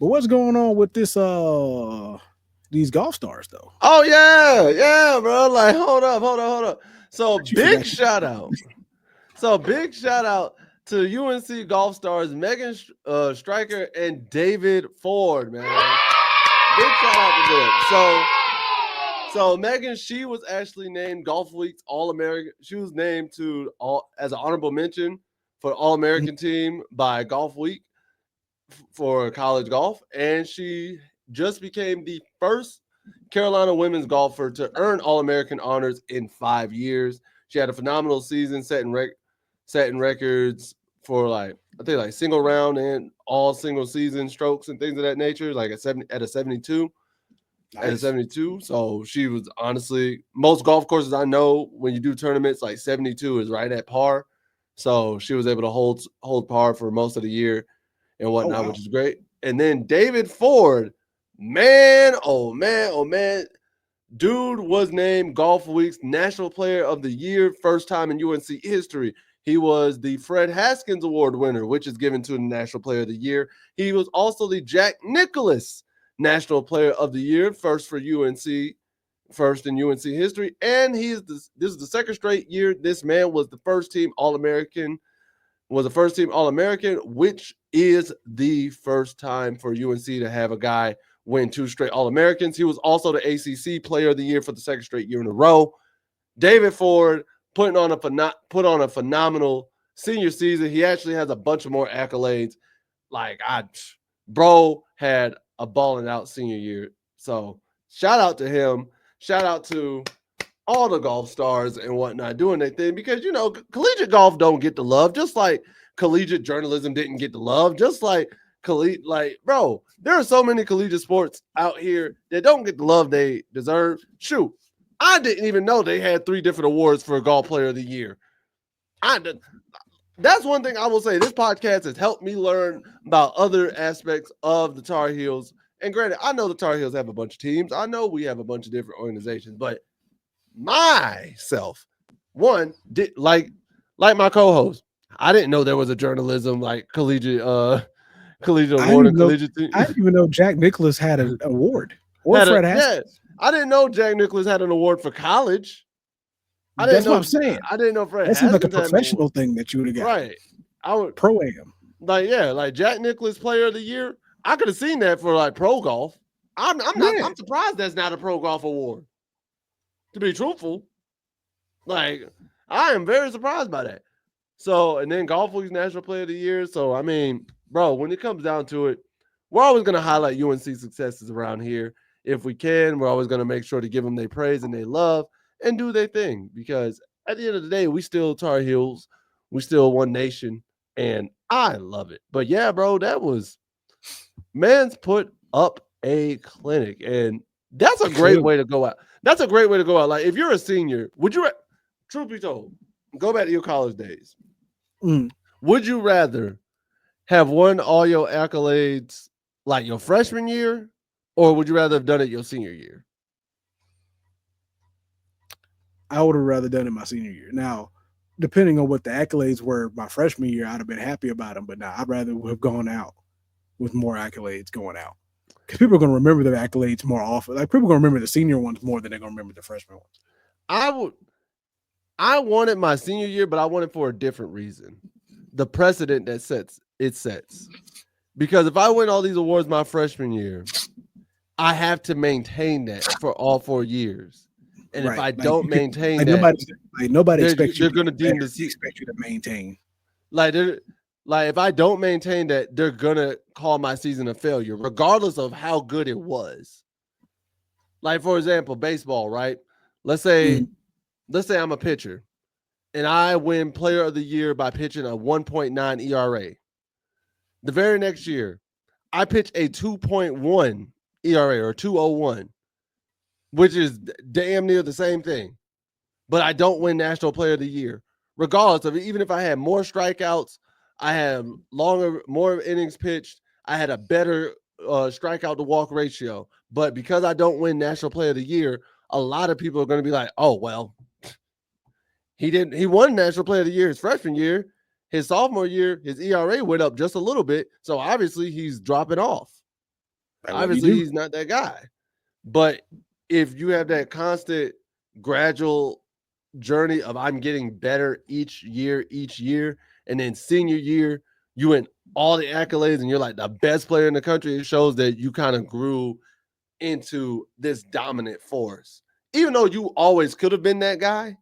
But what's going on with this these golf stars though? Oh yeah, bro. Like, hold up. So That you forgot big shout out. So big shout out to UNC golf stars Megan Stryker and David Ford, man. Big shout out to them. So Megan, she was actually named Golf Week's All American. She was named to all as an honorable mention for All American team by Golf Week for college golf, and she just became the first Carolina women's golfer to earn All American honors in 5 years. She had a phenomenal season, setting records for like I think like single round and all single season strokes and things of that nature. Like at a 72. Nice. At a 72. So she was honestly most golf courses I know when you do tournaments like 72 is right at par. So she was able to hold par for most of the year and whatnot, which is great. And then David Ford, man, oh man, dude was named Golf Week's National Player of the Year, first time in UNC history. He was the Fred Haskins Award winner, which is given to the National Player of the Year. He was also the Jack Nicklaus National Player of the Year, first in UNC history. And this is the second straight year this man was the first team All-American, which is the first time for UNC to have a guy win 2 straight All-Americans. He was also the ACC Player of the Year for the second straight year in a row. David Ford put on a phenomenal senior season. He actually has a bunch of more accolades. Bro had a balling out senior year. So shout out to him. Shout out to all the golf stars and whatnot doing their thing, because collegiate golf don't get the love, just like collegiate journalism didn't get the love, just like bro, there are so many collegiate sports out here that don't get the love they deserve. Shoot, I didn't even know they had 3 different awards for Golf Player of the Year. That's one thing I will say. This podcast has helped me learn about other aspects of the Tar Heels. And granted, I know the Tar Heels have a bunch of teams. I know we have a bunch of different organizations, but myself, one, did like my co-host, I didn't know there was a journalism like collegiate award and collegiate team. I didn't even know Jack Nicklaus had an award or Fred Haskins. I didn't know Jack Nicklaus had an award for college. That's what I'm saying. I didn't know Fred. That seems like a professional thing that you would have got. Right. I would pro-am. Like Jack Nicklaus Player of the Year. I could have seen that for like pro golf. I'm surprised that's not a pro golf award. To be truthful, like I am very surprised by that. So, and then Golf Week's National Player of the Year. So, I mean, bro, when it comes down to it, we're always going to highlight UNC successes around here. If we can, we're always going to make sure to give them their praise and their love and do their thing, because at the end of the day, we still Tar Heels. We still one nation, and I love it. But yeah, bro, that was man's put up a clinic, and that's a great way to go out. That's a great way to go out. Like, if you're a senior, would you, truth be told, go back to your college days. Would you rather have won all your accolades like your freshman year, or would you rather have done it your senior year? I would have rather done it my senior year. Now, depending on what the accolades were my freshman year, I'd have been happy about them. But now I'd rather have gone out with more accolades going out, because people are going to remember the accolades more often. Like, people are going to remember the senior ones more than they're going to remember the freshman ones. I wanted my senior year, but I wanted for a different reason. The precedent that sets. Because if I win all these awards my freshman year, I have to maintain that for all 4 years. And if I don't maintain that, nobody expects you. They're going to deem this. Expect you to maintain. Like if I don't maintain that, they're going to call my season a failure, regardless of how good it was. Like, for example, baseball, right? Let's say I'm a pitcher and I win Player of the Year by pitching a 1.9 ERA. The very next year, I pitch a 2.1 ERA or 2.01, which is damn near the same thing. But I don't win National Player of the Year, regardless of it. Even if I had more strikeouts, I had more innings pitched, I had a better strikeout to walk ratio. But because I don't win National Player of the Year, a lot of people are going to be like, oh, well, he won National Player of the Year his freshman year. His sophomore year, his ERA went up just a little bit. So obviously he's dropping off. Obviously, he's not that guy. But if you have that constant, gradual journey of I'm getting better each year, and then senior year, you win all the accolades and you're like the best player in the country, it shows that you kind of grew into this dominant force. Even though you always could have been that guy,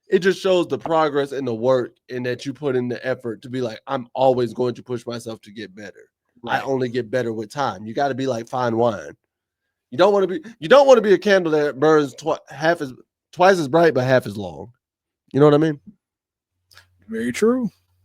it just shows the progress and the work and that you put in the effort to be like, I'm always going to push myself to get better. Right. I only get better with time. You got to be like fine wine. You don't want to be a candle that burns twice as bright but half as long. You know what I mean? Very true.